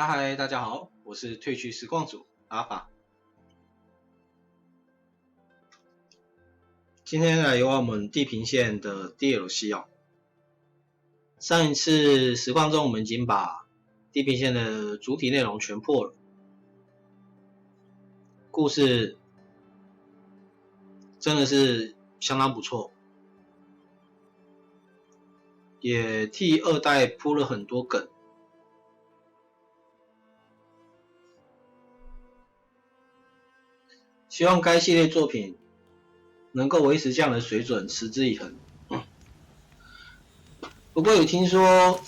嗨，大家好，我是Twitch实况主拉法。今天来游玩我们地平线的 DLC 哦。上一次实况中我们已经把地平线的主体内容全破了，故事真的是相当不错，也替二代铺了很多梗。希望该系列作品能够维持这样的水准，持之以恒。不过有听说，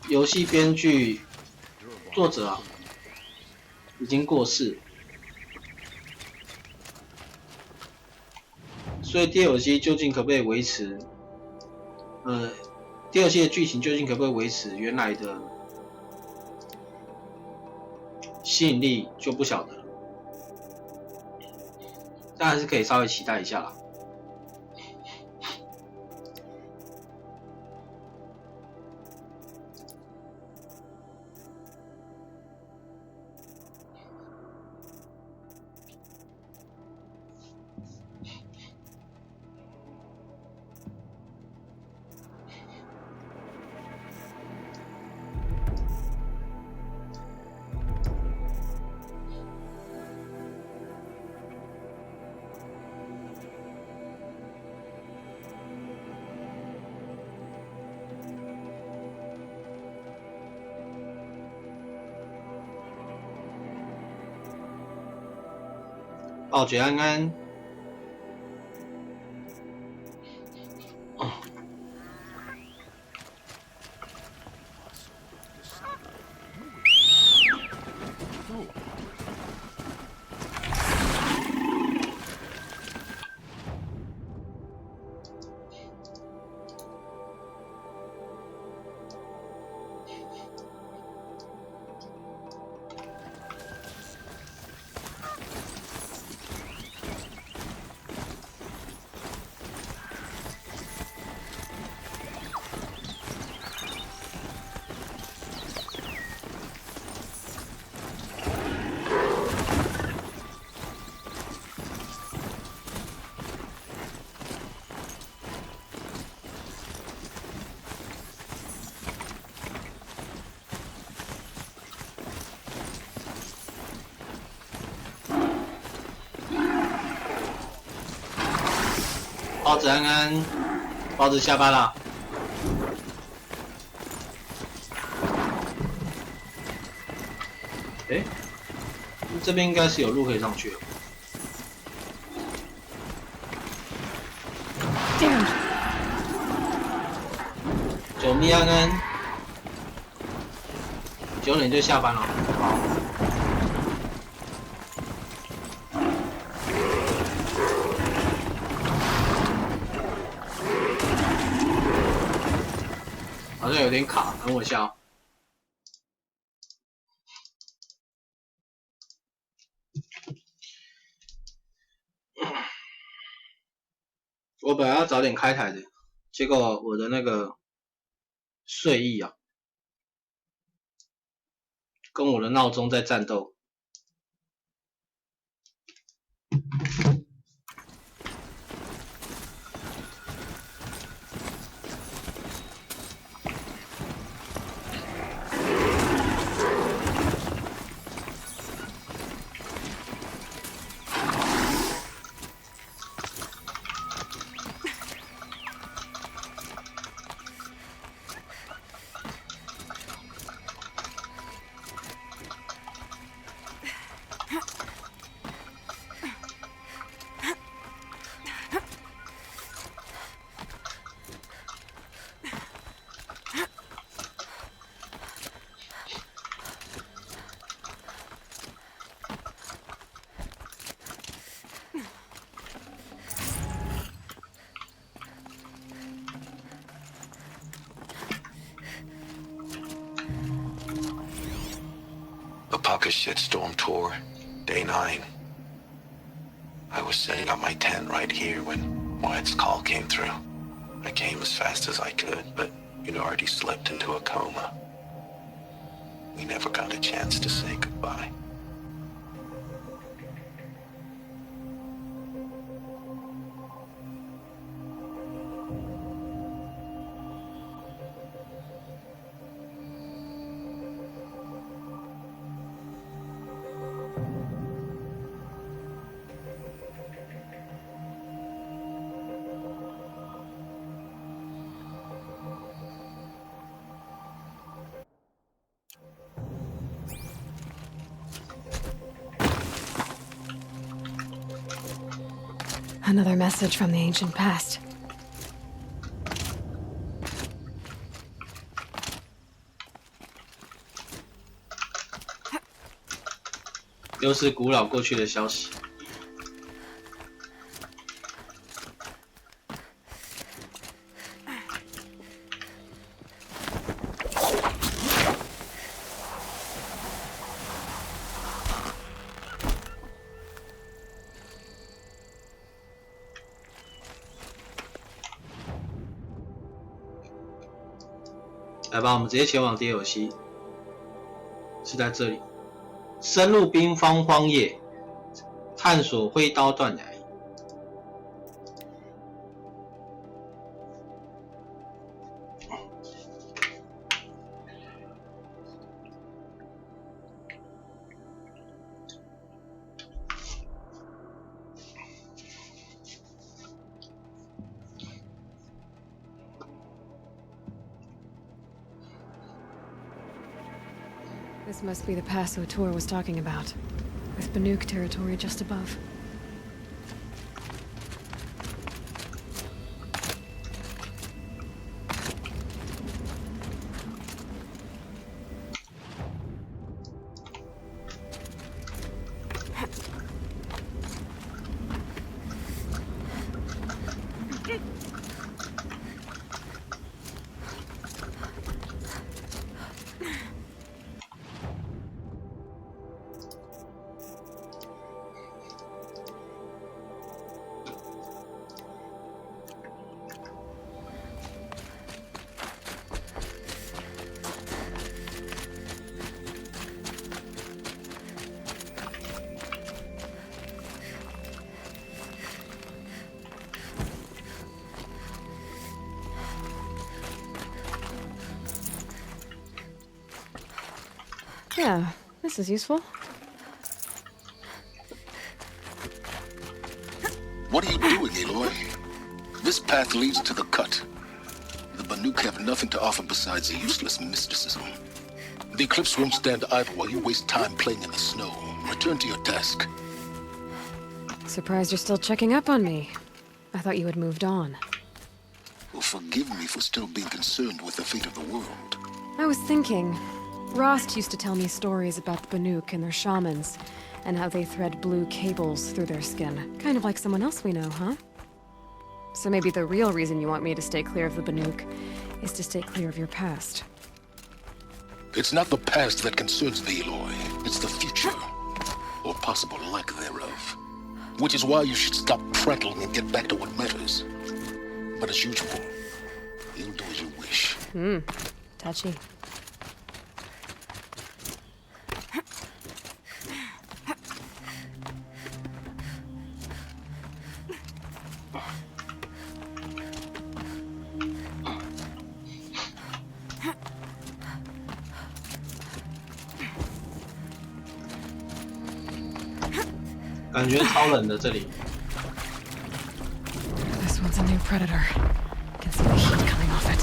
游戏编剧、作者啊，已经过世，所以 DLC 究竟可不可以维持？DLC 的剧情究竟可不可以维持原来的吸引力，就不晓得了。但还是可以稍微期待一下啦。保觉安安，包子安安，包子下班了。哎，这边应该是有路可以上去了。九咪安安，9点就下班了。好。好像有点卡，等我一下哦。我本来要早点开台的，结果我的那个睡意啊，跟我的闹钟在战斗。Pocket Shitstorm Tour, Day 9. I was setting up my tent right here when Wyatt's call came through. I came as fast as I could, but you'd already slipped into a coma. we never got a chance to say goodbye. Another message from the ancient past. 又是古老过去的消息。来吧，我们直接前往 DLC， 是在这里，深入冰方荒野，探索挥刀断崖。This must be the pass O'Toole was talking about, with Banuk territory just above. Yeah, this is useful. What are you doing, Aloy? This path leads to the cut. The Banuk have nothing to offer besides useless mysticism. The Eclipse won't stand idle while you waste time playing in the snow. Return to your task. Surprised you're still checking up on me. I thought you had moved on. Well, forgive me for still being concerned with the fate of the world. I was thinking, Rost used to tell me stories about the Banuk and their shamans, and how they thread blue cables through their skin. Kind of like someone else we know, huh? So maybe the real reason you want me to stay clear of the Banuk is to stay clear of your past. It's not the past that concerns thee, Aloy. It's the future, or possible lack thereof. Which is why you should stop prattling and get back to what matters. But as usual, you'll do as you wish. Touchy.感觉超冷的这里。 This one's a new predator. Can see the heat coming off it.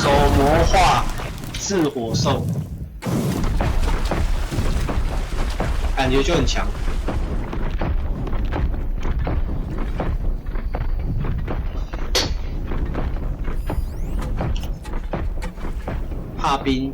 手魔化自火兽，感觉就很强。怕冰。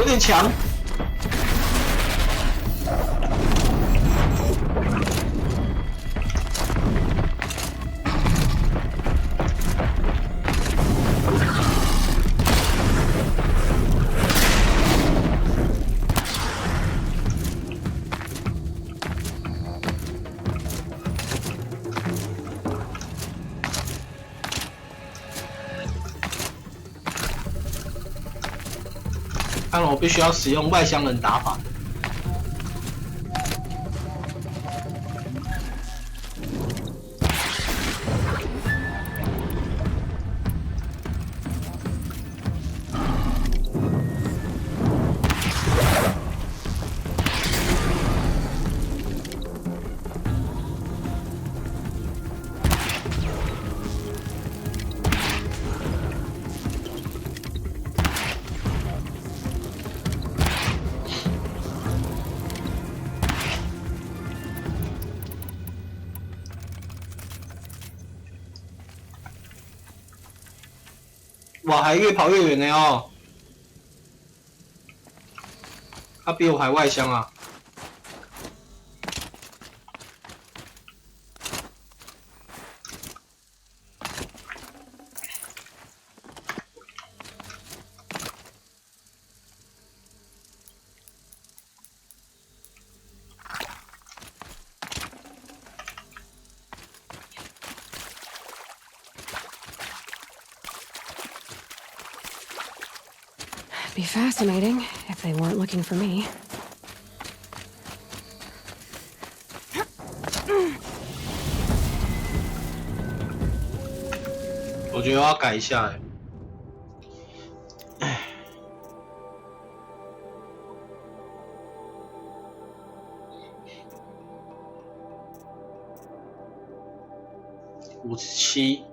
点强。看来我必须要使用外乡人打法。哇，还越跑越远呢哦！他比我还外乡啊！Be fascinating if they weren't looking for me. 我觉得我要改一下哎。57。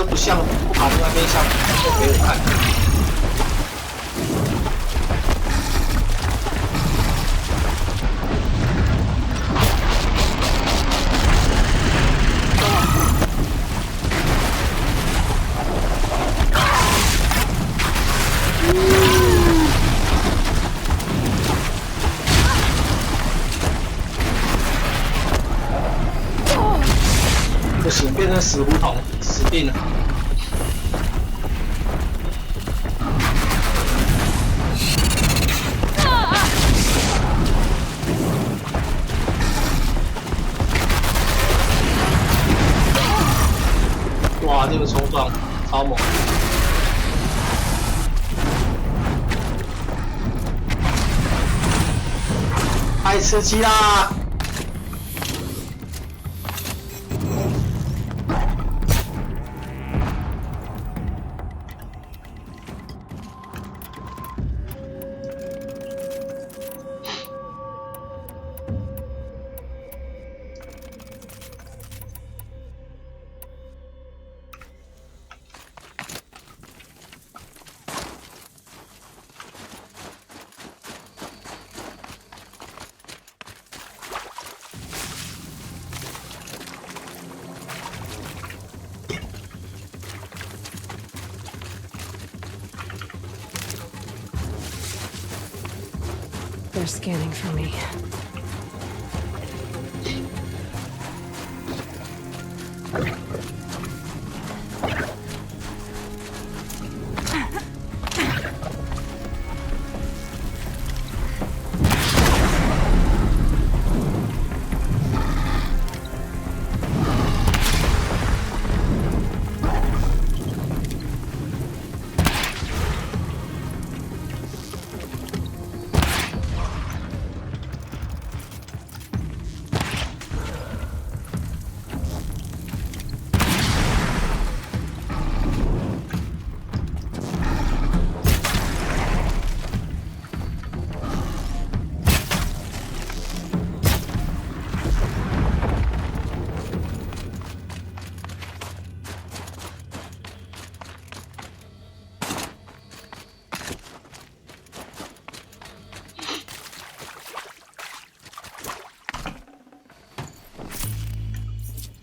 不像不跑那边像做给我看。不行，变成死胡同，死定了。哇，这个冲撞超猛！太刺激啦！They're scanning for me.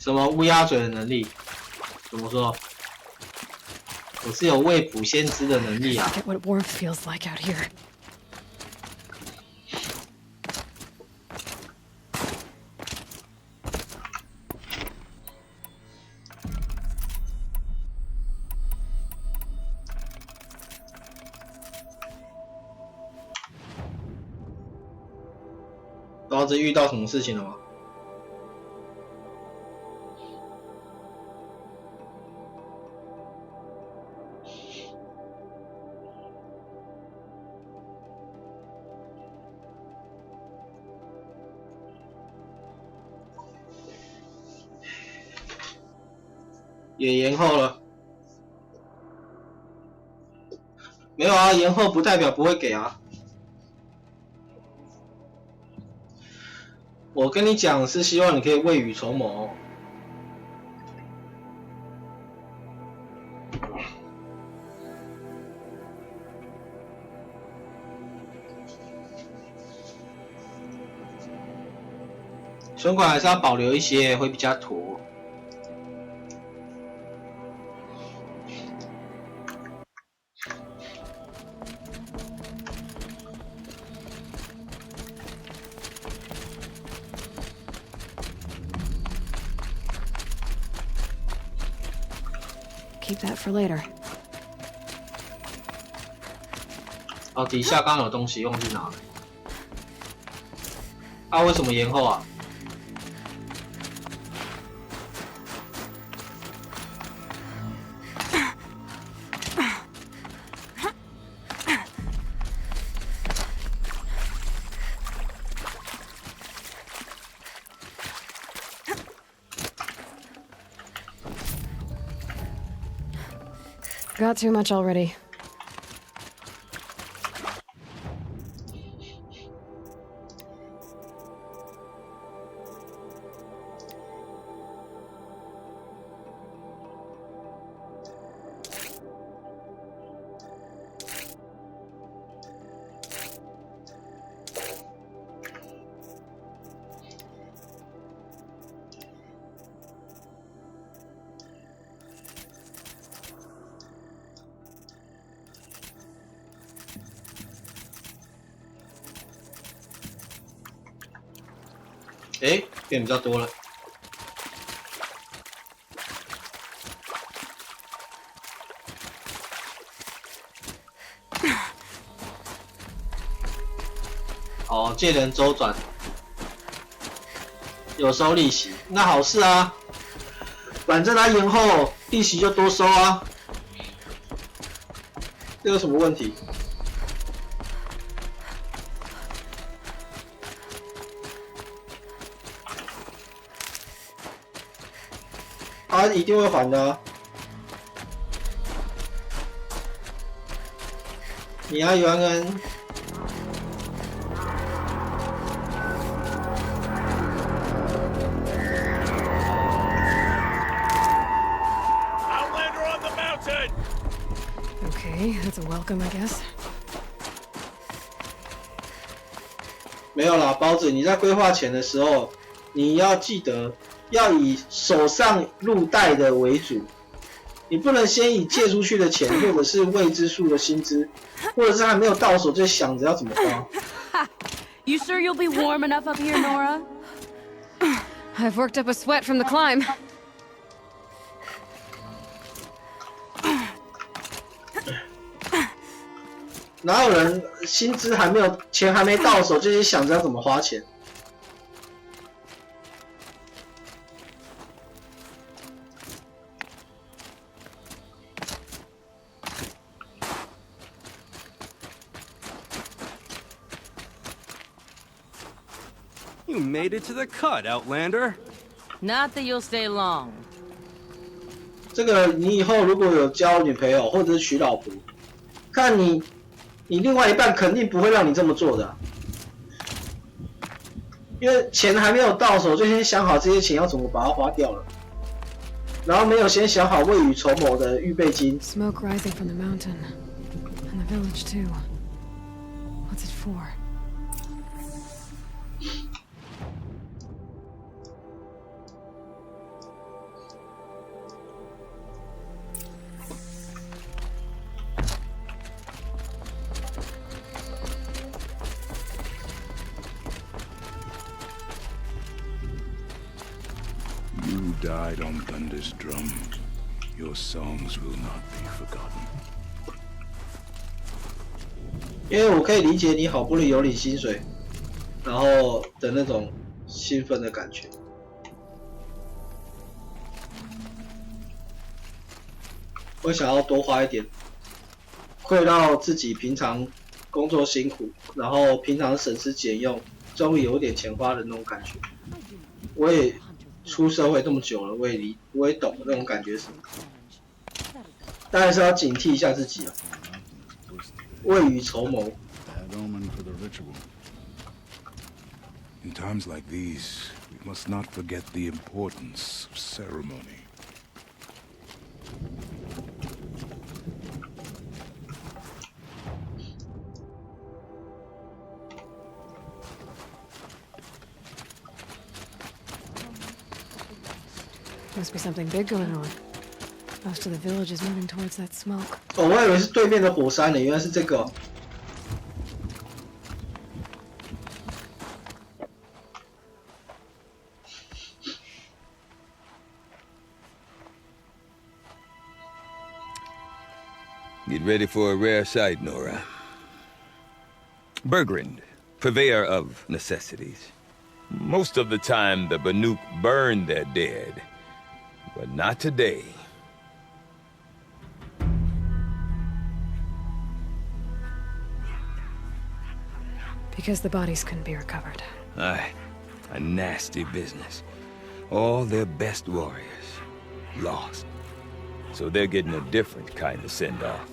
什么乌鸦嘴的能力？怎么说？我是有未卜先知的能力啊！ Get what warmth feels like out here. 刀子遇到什么事情了吗？也延后了，没有啊，延后不代表不会给啊。我跟你讲是希望你可以未雨绸缪。存款还是要保留一些，会比较妥。Keep that for later. 哦，底下刚有东西忘记拿了。啊，为什么延后啊？ Got too much already.哎，变比较多了。哦，借人周转，有收利息，那好事啊。反正他延后，利息就多收啊。这有什么问题？ 他一定会还的、啊。你要原恩。Okay, that's a welcome, I guess. 没有啦，包子，你在规划钱的时候，你要记得。 要以手上入袋的为主，你不能先以借出去的钱，或者是未知数的薪资，或者是还没有到手就想着要怎么花。You sure you'll be warm enough up here, Nora? I've worked up a sweat from the climb. 哪有人薪资还没有，钱还没到手，就先想着要怎么花钱？ You made it to the cut, Outlander. Not that you'll stay long. 这个你以后如果有交女朋友或者是娶老婆，看你另外一半肯定不会让你这么做的，因为钱还没有到手，就先想好这些钱要怎么把它花掉了，然后没有先想好未雨绸缪的预备金。Smoke rising from the mountain, and the village too. What's it for? died on Thunder's drum, your songs will not be forgotten. 因为我可以理解你好不容易有领薪水，然后的那种兴奋的感觉。我想要多花一点，会让自己平常工作辛苦，然后平常省吃俭用，终于有点钱花的那种感觉。我也出社会这么久了，我也懂那种感觉是什么。当然是要警惕一下自己啊，未雨绸缪。 Bad omen for the ritual. In times like these, we must not forget the importance of ceremony. Must be something big going on. Most of the village is moving towards that smoke. 哦，我以为是对面的火山呢，原来是这个哦。 Get ready for a rare sight, Nora. Bergrand, purveyor of necessities. Most of the time, the Banuk burn their dead, but not today. Because the bodies couldn't be recovered. Aye, a nasty business. All their best warriors lost. So they're getting a different kind of send-off.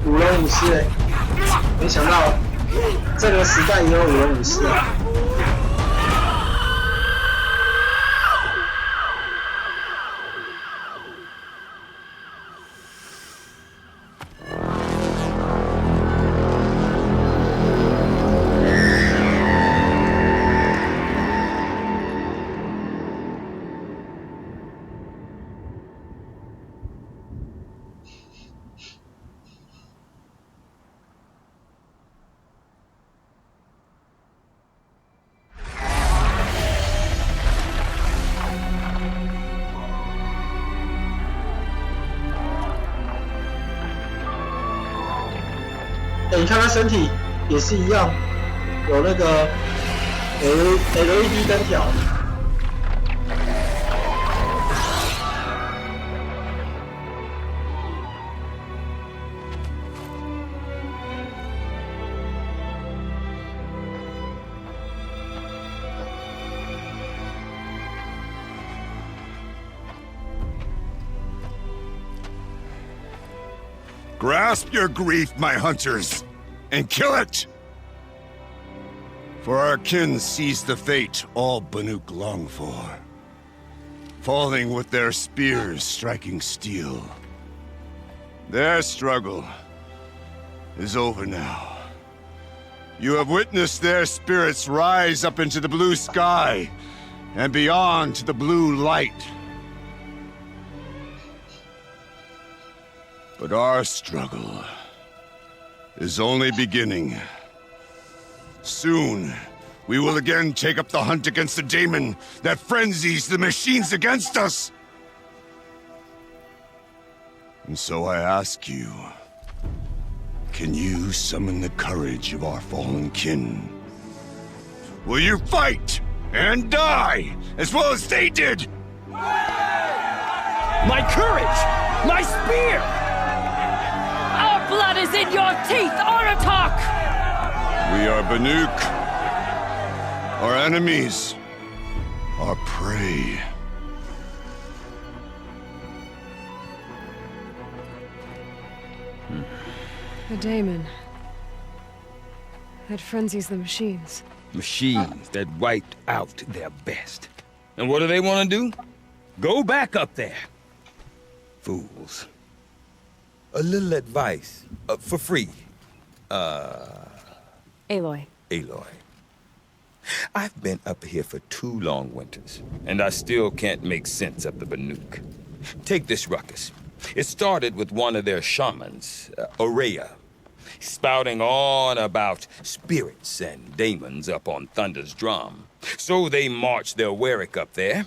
舞龙舞狮哎，没想到这个时代也有舞龙舞狮啊！你看他身体也是一样，有那个 LED 灯条。Grasp your grief, my hunters, and kill it! For our kin sees the fate all Banuk long for. Falling with their spears striking steel. Their struggle is over now. You have witnessed their spirits rise up into the blue sky and beyond to the blue light. But our struggle is only beginning. Soon, we will again take up the hunt against the daemon that frenzies the machines against us. And so I ask you, can you summon the courage of our fallen kin? Will you fight and die as well as they did? My courage! My spear! Our blood is in your teeth, Aratak! We are Banuk. Our enemies are prey. The daemon. That frenzies the machines. Machines that wiped out their best. And what do they want to do? Go back up there. Fools. A little advice, for free. Aloy. Aloy. I've been up here for 2 long winters, and I still can't make sense of the Banuk. Take this ruckus. It started with one of their shamans, Oreya. spouting on about spirits and demons up on Thunder's drum. So they march their Warwick up there,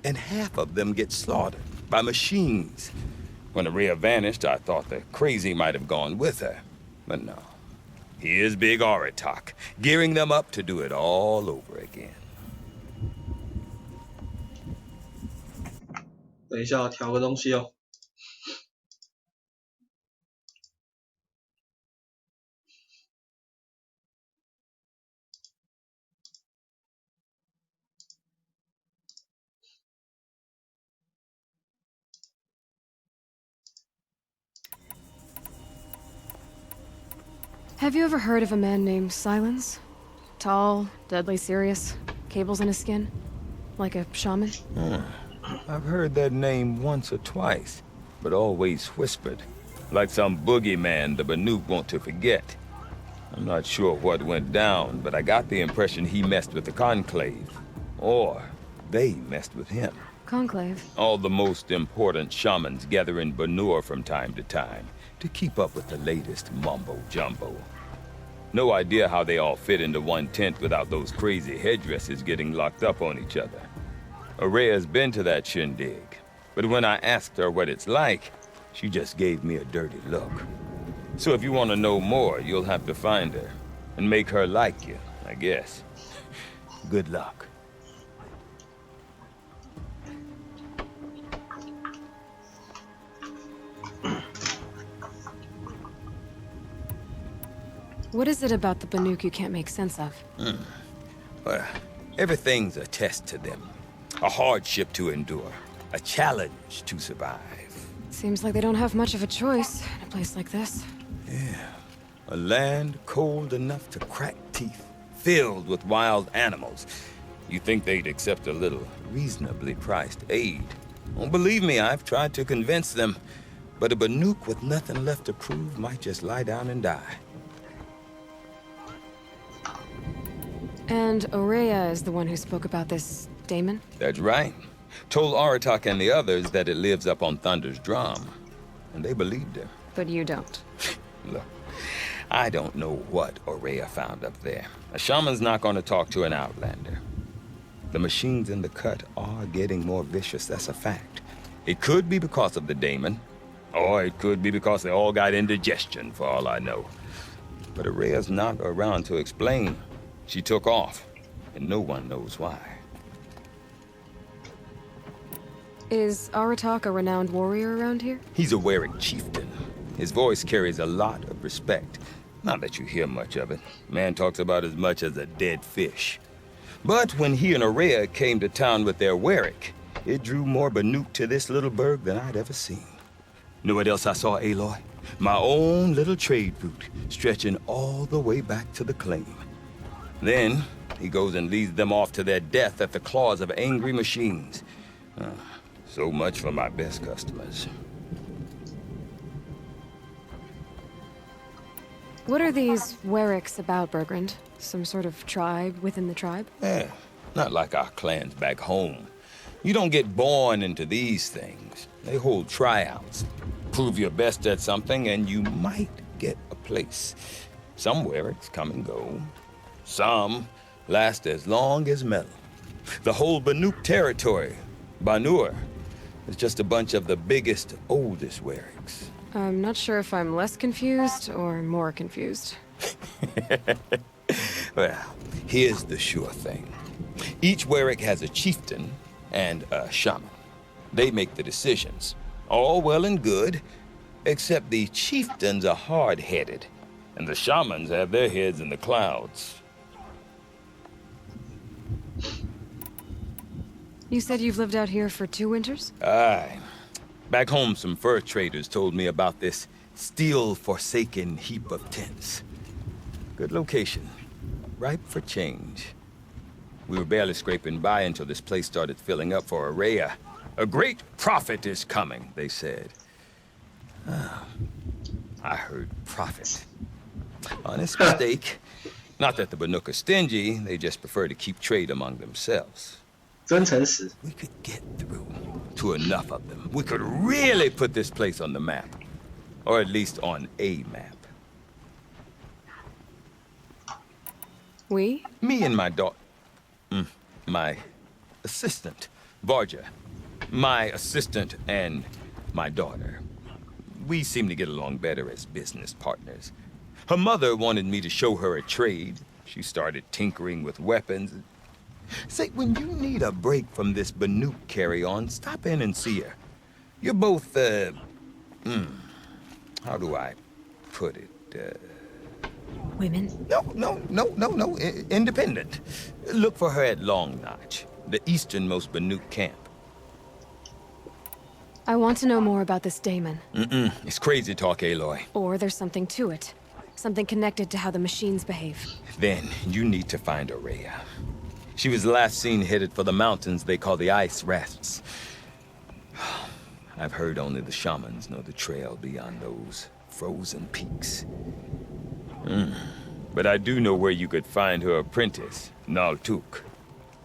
and half of them get slaughtered by machines. When Araya vanished, I thought the crazy might have gone with her. But no. Here's Big Aratak, gearing them up to do it all over again. 等一下，我调个东西哦。Have you ever heard of a man named Silence? Tall, deadly serious, cables in his skin, like a shaman? I've heard that name once or twice, but always whispered, like some boogeyman the Banuk want to forget. I'm not sure what went down, but I got the impression he messed with the Conclave, or they messed with him. Conclave? All the most important shamans gather in Banur from time to time to keep up with the latest mumbo-jumbo. No idea how they all fit into one tent without those crazy headdresses getting locked up on each other. Araya's been to that shindig, but when I asked her what it's like, she just gave me a dirty look. So if you want to know more, you'll have to find her and make her like you, I guess. Good luck. What is it about the Banuk you can't make sense of? Well, everything's a test to them. A hardship to endure. A challenge to survive. Seems like they don't have much of a choice in a place like this. Yeah. A land cold enough to crack teeth. Filled with wild animals. You think they'd accept a little reasonably priced aid. Well, believe me, I've tried to convince them. But a Banuk with nothing left to prove might just lie down and die. And Araya is the one who spoke about this daemon? That's right. Told Aratak and the others that it lives up on Thunder's drum. And they believed her. But you don't. Look, I don't know what Araya found up there. A shaman's not going to talk to an outlander. The machines in the cut are getting more vicious, that's a fact. It could be because of the daemon, or it could be because they all got indigestion, for all I know. But Araya's not around to explain. She took off, and no one knows why. Is Aratak a renowned warrior around here? He's a Warwick chieftain. His voice carries a lot of respect. Not that you hear much of it. Man talks about as much as a dead fish. But when he and Araya came to town with their Warwick, it drew more Banuk to this little burg than I'd ever seen. Know what else I saw, Aloy? My own little trade route, stretching all the way back to the claim. Then, he goes and leads them off to their death at the claws of angry machines. So much for my best customers. What are these Warwicks about, Bergrand? Some sort of tribe within the tribe? Yeah, not like our clans back home. You don't get born into these things. They hold tryouts. Prove your best at something and you might get a place. Some Warwicks come and go. Some last as long as metal. The whole Banuk territory, Banur, is just a bunch of the biggest, oldest Warwicks. I'm not sure if I'm less confused or more confused. Well, here's the sure thing. Each Warwick has a chieftain and a shaman. They make the decisions. All well and good, except the chieftains are hard-headed, and the shamans have their heads in the clouds. You said you've lived out here for 2 winters? Aye. Back home, some fur traders told me about this steel-forsaken heap of tents. Good location. Ripe for change. We were barely scraping by until this place started filling up for Araya. A great prophet is coming, they said. I heard prophet. Honest mistake. Not that the Banuk are stingy, they just prefer to keep trade among themselves. 真诚实。 We could get through to enough of them. We could really put this place on the map. Or at least on a map. We? Me and my daughter. My assistant, Varja. My assistant and my daughter. We seem to get along better as business partners. Her mother wanted me to show her a trade. She started tinkering with weapons. Say, when you need a break from this Banuk carry-on, stop in and see her. You're both, how do I put it? Women? No. Independent. Look for her at Long Notch, the easternmost Banuk camp. I want to know more about this Daemon. It's crazy talk, Aloy. Or there's something to it. Something connected to how the machines behave. Then you need to find Aurea. She was last seen headed for the mountains they call the Ice Rafts. I've heard only the shamans know the trail beyond those frozen peaks. But I do know where you could find her apprentice, Naltuk.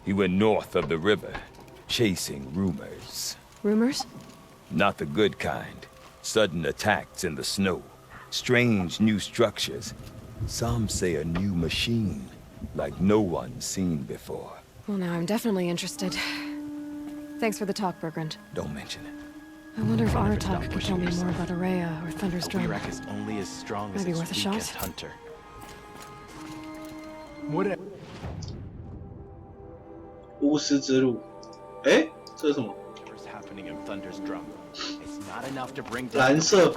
He went north of the river, chasing rumors. Rumors? Not the good kind. Sudden attacks in the snow. Strange new structures. Some say a new machine, like no one's seen before. Well, now I'm definitely interested. Thanks for the talk, Bergrand. Don't mention it. I wonder if Aratak could tell me more about Aurea or Thunder's A drum. Weirach is only as strong as Maybe its worth a shot? weakest hunter. What? 巫师之路，哎，这是什么？ Whatever's happening in Thunder's drum, it's not enough to bring down. 蓝色，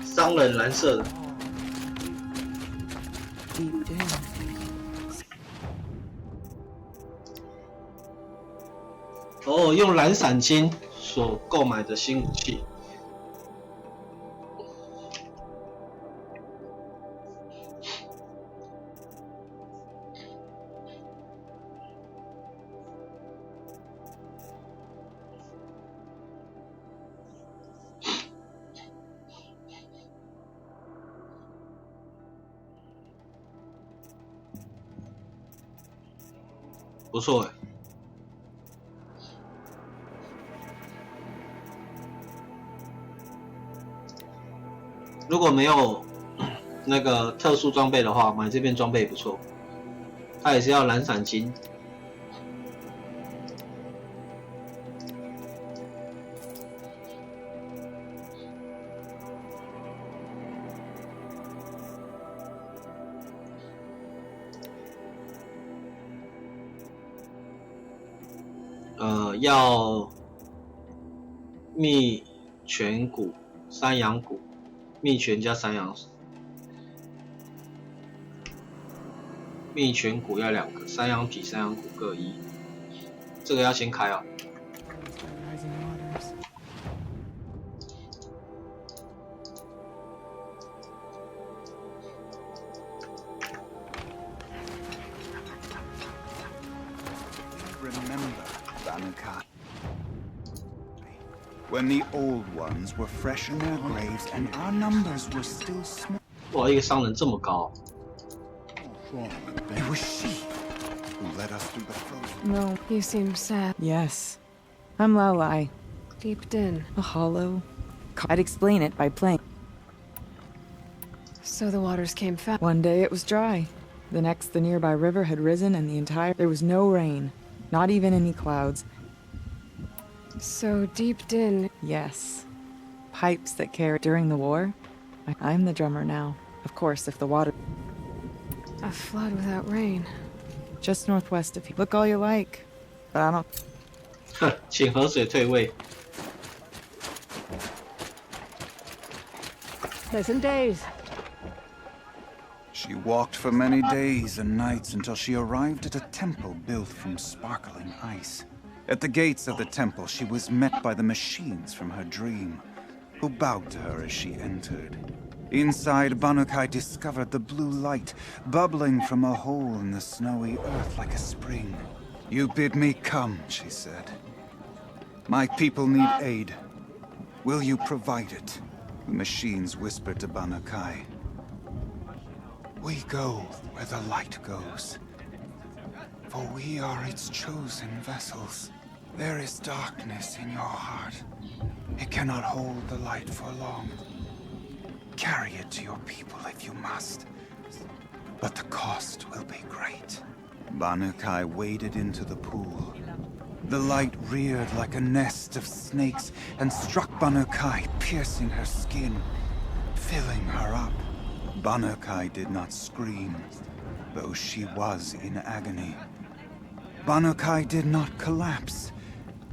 商人蓝色的。哦，用蓝闪金所购买的新武器。不错哎。如果没有那个特殊装备的话，买这件装备也不错。它也是要蓝闪金。要蜜全骨、山羊骨，蜜全加山羊，蜜全骨要2个，山羊皮、山羊骨各1。这个要先开啊。When the old ones were fresh in their graves and our numbers were still small. 哇，一个商人这么高。It was she who led us through the frozen. No, you seem sad. Yes. I'm Lalai. Deep Din. A hollow. I'd explain it by playing. So the waters came fast. One day it was dry. The next, the nearby river had risen and there was no rain. Not even any clouds. So Deep Din. Yes. Pipes that carried during the war. I'm the drummer now. Of course, if the water... A flood without rain. Just northwest of you. Look all you like. But I don't... 哼，请河水退位。 Pleasant days. She walked for many days and nights until she arrived at a temple built from sparkling ice. At the gates of the temple, she was met by the machines from her dream, who bowed to her as she entered. Inside, Banukai discovered the blue light bubbling from a hole in the snowy earth like a spring. "You bid me come," she said. "My people need aid. Will you provide it?" The machines whispered to Banukai. "We go where the light goes, for we are its chosen vessels. There is darkness in your heart. It cannot hold the light for long. Carry it to your people if you must. but the cost will be great. Banukai waded into the pool. The light reared like a nest of snakes and struck Banukai, piercing her skin, filling her up. Banukai did not scream, though she was in agony. Banukai did not collapse,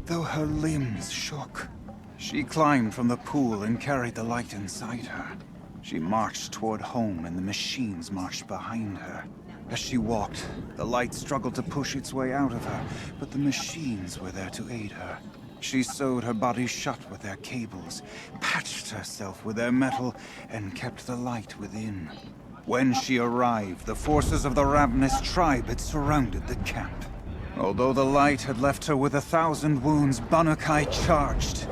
though her limbs shook. She climbed from the pool and carried the light inside her. She marched toward home and the machines marched behind her. As she walked, the light struggled to push its way out of her, but the machines were there to aid her. She sewed her body shut with their cables, patched herself with their metal, and kept the light within. When she arrived, the forces of the ravenous tribe had surrounded the camp. Although the light had left her with 1,000 wounds, Banukai charged.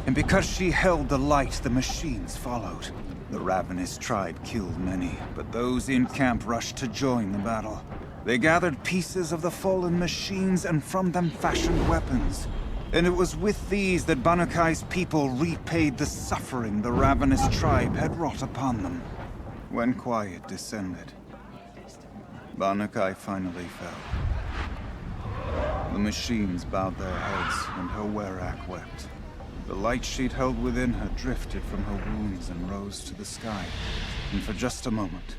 And because she held the light, the machines followed. The ravenous tribe killed many, but those in camp rushed to join the battle. They gathered pieces of the fallen machines and from them fashioned weapons. And it was with these that Banukai's people repaid the suffering the ravenous tribe had wrought upon them. When quiet descended, Banukai finally fell. The machines bowed their heads, and her werak wept. The light she'd held within her drifted from her wounds and rose to the sky, and for just a moment,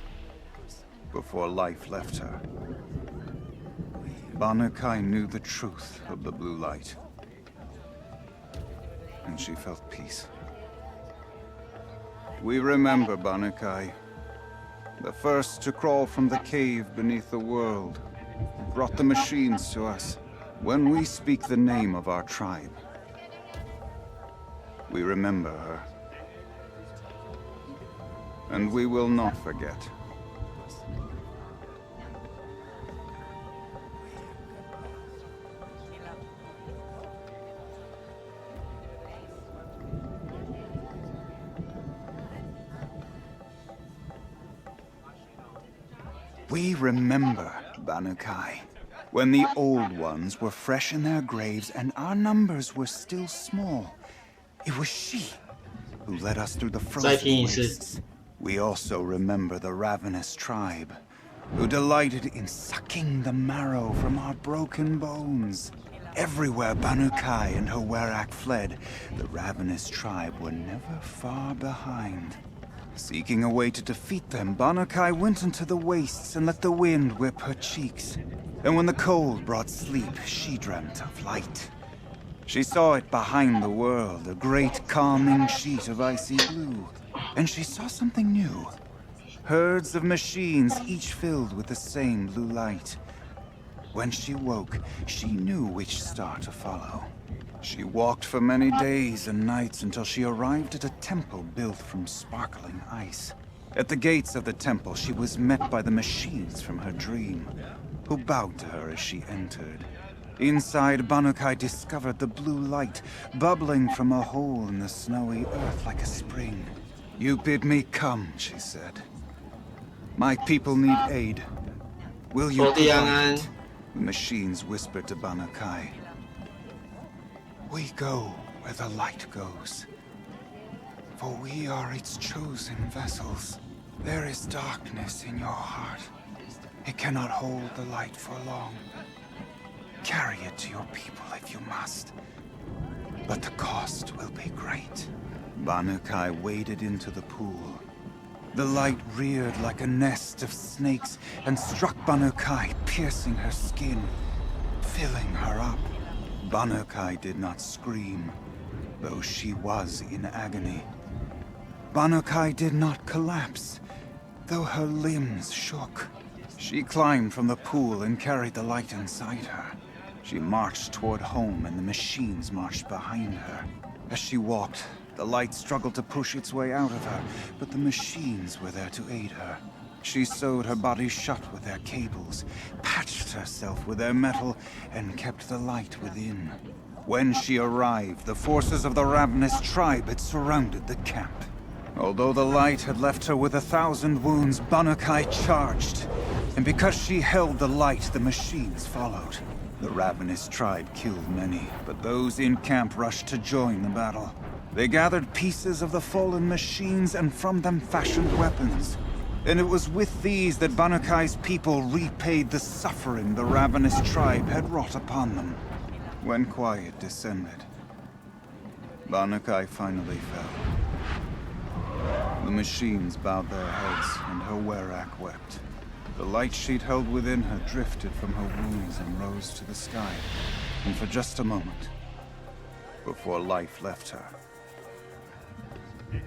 before life left her, Banukai knew the truth of the blue light, and she felt peace. We remember Banukai, the first to crawl from the cave beneath the world, brought the machines to us. When we speak the name of our tribe, we remember her. And we will not forget. We remember Banukai, when the old ones were fresh in their graves and our numbers were still small. It was she who led us through the frozen wastes. We also remember the ravenous tribe, who delighted in sucking the marrow from our broken bones. Everywhere Banukai and her werak fled, the ravenous tribe were never far behind. Seeking a way to defeat them, Banukai went into the wastes and let the wind whip her cheeks. And when the cold brought sleep, she dreamt of light. She saw it behind the world, a great calming sheet of icy blue. And she saw something new. Herds of machines, each filled with the same blue light. When she woke, she knew which star to follow. She walked for many days and nights until she arrived at a temple built from sparkling ice. At the gates of the temple, she was met by the machines from her dream, who bowed to her as she entered. Inside, Banukai discovered the blue light, bubbling from a hole in the snowy earth like a spring. "You bid me come," she said. "My people need aid. Will you provide it?" The machines whispered to Banukai. "We go where the light goes, for we are its chosen vessels. There is darkness in your heart. It cannot hold the light for long. Carry it to your people if you must, but the cost will be great." Banukai waded into the pool. The light reared like a nest of snakes and struck Banukai, piercing her skin, filling her up. Banukai did not scream, though she was in agony. Banukai did not collapse, though her limbs shook. She climbed from the pool and carried the light inside her. She marched toward home and the machines marched behind her. As she walked, the light struggled to push its way out of her, but the machines were there to aid her. She sewed her body shut with their cables, patched herself with their metal, and kept the light within. When she arrived, the forces of the ravenous tribe had surrounded the camp. Although the light had left her with 1,000 wounds, Banukai charged. And because she held the light, the machines followed. The ravenous tribe killed many, but those in camp rushed to join the battle. They gathered pieces of the fallen machines and from them fashioned weapons. And it was with these that Banukai's people repaid the suffering the ravenous tribe had wrought upon them. When quiet descended, Banukai finally fell. The machines bowed their heads, and her Werak wept. The light she'd held within her drifted from her wounds and rose to the sky, and for just a moment, before life left her,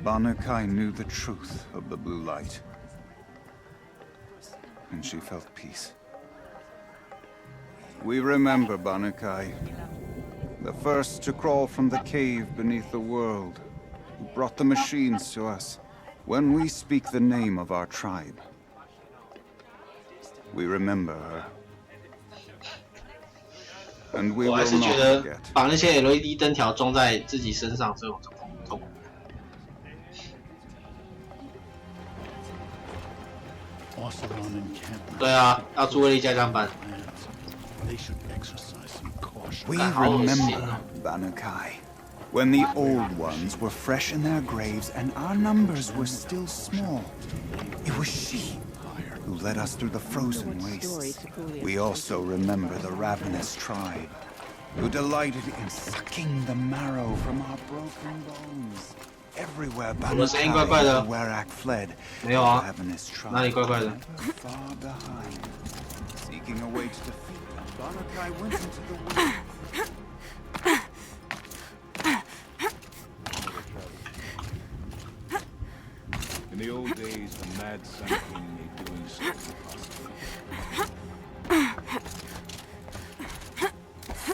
Banukai knew the truth of the blue light, and she felt peace. We remember Banukai, the first to crawl from the cave beneath the world, who brought the machines to us. When we speak the name of our tribe, we remember her. And we 我还 will 是觉 not 得 forget. 把那些 LED 灯条装在自己身上这种痛。对啊，要住威力加强版。 We 干好恶心 remember 哦。 Banukai, when the old ones were fresh in their graves and our numbers were still small. It was she who led us through the frozen wastes. We also remember the ravenous tribe, who delighted in sucking the marrow from our broken bones. Everywhere 我的声音怪 Banukai 怪的 and Werak fled, 没有啊 the ravenous tribe 哪里怪怪的 never far behind. Seeking a way to defeat them, Banukai went into the woods. In the old days, the mad Sun King made doing so impossible.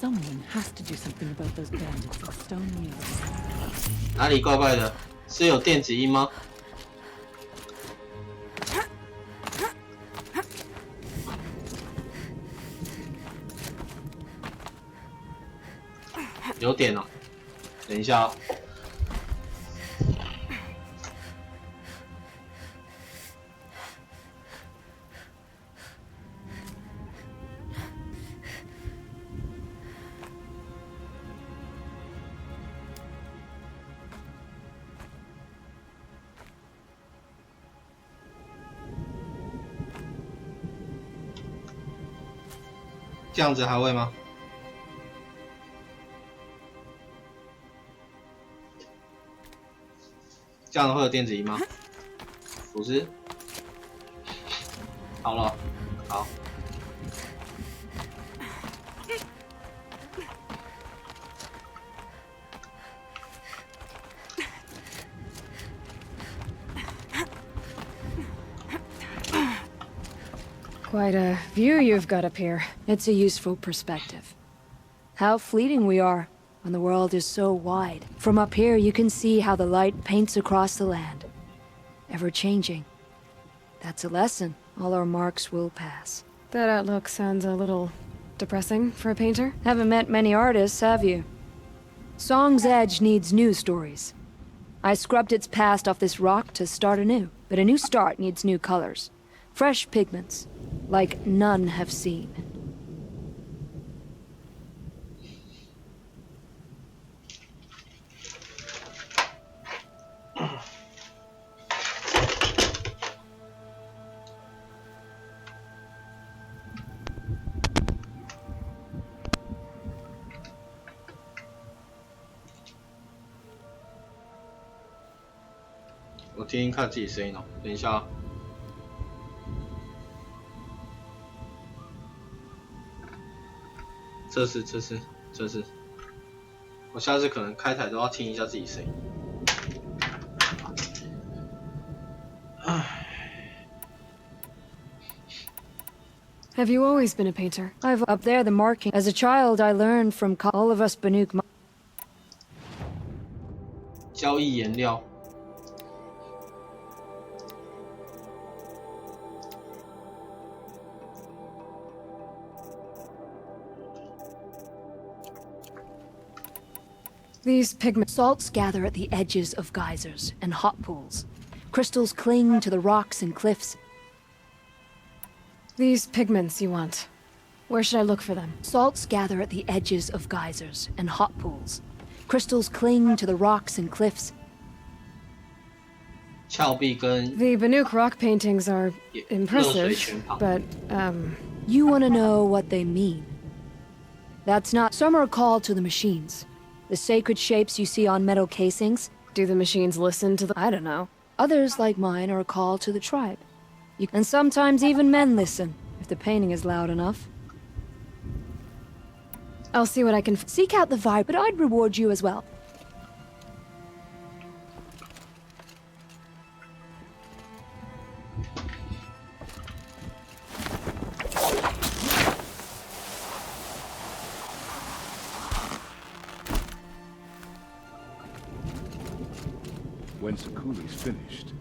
Someone has to do something about those bandits with stone mules. 哪里怪怪的？是有电子音吗？有点哦，等一下哦。这样子还会吗？这样会有电子音吗？不是。好了，好。Quite a view you've got up here. It's a useful perspective. How fleeting we are when the world is so wide. From up here, you can see how the light paints across the land. Ever changing. That's a lesson. All our marks will pass. That outlook sounds a little depressing for a painter. Haven't met many artists, have you? Song's Edge needs new stories. I scrubbed its past off this rock to start anew, but a new start needs new colors. Fresh pigments, like none have seen.我听听看自己声音哦，等一下啊。这是，我下次可能开台都要听一下自己声音。唉。 Have you always been a painter? I've up there the marking. As a child, I learned from all of us Banuk. 交易颜料。 These pigments. Salts gather at the edges of geysers and hot pools. Crystals cling to the rocks and cliffs. These pigments you want. Where should I look for them? Salts gather at the edges of geysers and hot pools. Crystals cling to the rocks and cliffs. 峭壁跟 The Banuk rock paintings are 热水 impressive, 泉旁。 but, You want to know what they mean? That's not. Some are called to the machines. The sacred shapes you see on metal casings. do the machines listen to the... I don't know. Others, like mine, are called to the tribe. And sometimes even men listen, if the painting is loud enough. I'll see what I can... Seek out the vibe, but I'd reward you as well. When Sakuli's finished,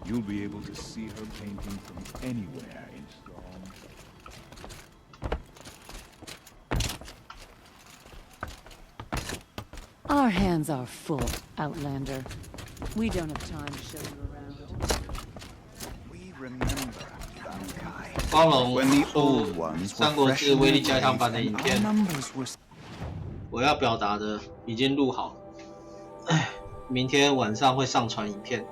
you'll be able to see her painting from anywhere in Storm. Our hands are full, Outlander. We don't have time to show you around. We remember Bankai. 光荣 When the 说 old ones 三 were 国 fresh 志 in 威 their 力加强 grave 版的影 and 片 our，numbers were 我要表达的已经录好，明天晚上会上传影片，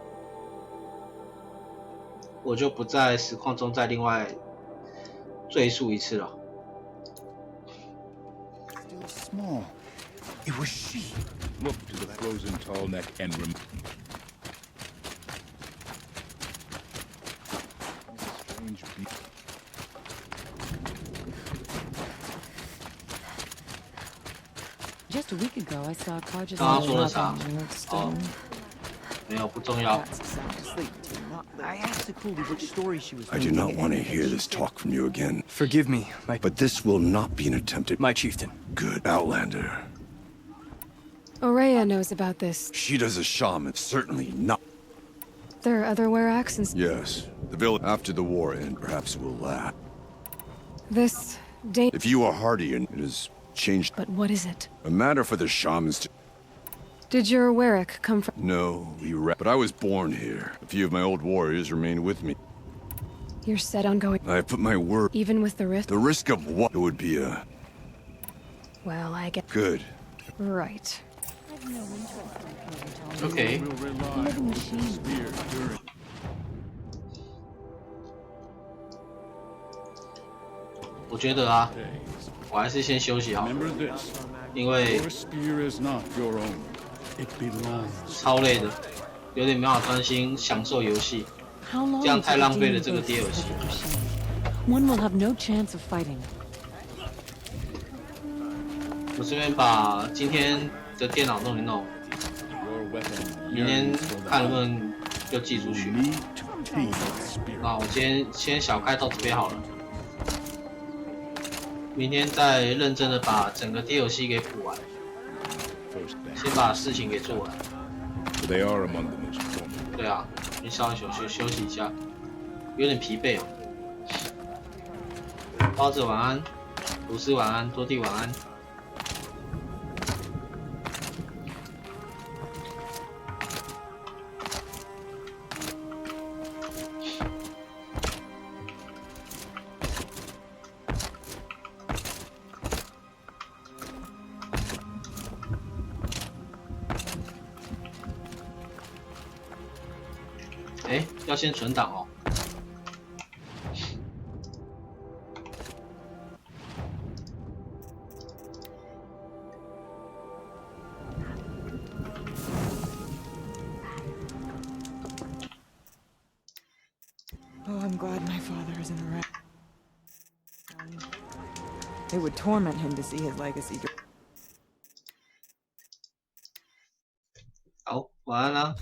我就不在实况中再另外赘述一次了。 still small. It was she. Look to the frozen tall neck and strange beast. Just a week ago, I saw a car just 刚刚说了啥？ New York 哦 Stone.，没有，不重要。 That's sound asleep to not I asked Sakuli which story she was I do not want to hear this talk from you again. Forgive me, But this will not be an attempted... my chieftain. Good Outlander. Aurea knows about this. She does a shaman. Certainly not. There are other Weraks and... Yes. The village after the war end, perhaps it will last. This... If you are hardy and it has changed... But what is it? A matter for the shamans to... Did your Werak come from... No, but I was born here. A few of my old warriors remain with me. You're set on going... I have put my word... Even with the rift? The risk of what? It would be a... Well, I get... Good. Right. OK， 我觉得啊，我还是先休息好了， Remember this. 因为 Your spear is not your own. It belongs. 超累的，有点没法专心享受游戏， How long 这样 until 太 the 浪费了 demon 这个 goes DLC。 to the machine? One will have no chance of fighting. 我这边把今天的电脑弄一弄， Your weapon 明天 yearns for 看能 the 不能就寄出 You 去。 need to tame its spirit. 啊，我今天先小开到这边好了，明天再认真的把整个 DLC 给补完， First battle. 先把事情给做完。 They are among the most formidable. 对啊，你稍微休息一下，有点疲惫哦。包子晚安，卢斯晚安，多蒂晚安。哎，要先存档哦。Oh, I'm glad my father isn't around. It would torment him to see his legacy go. 好，晚安啦。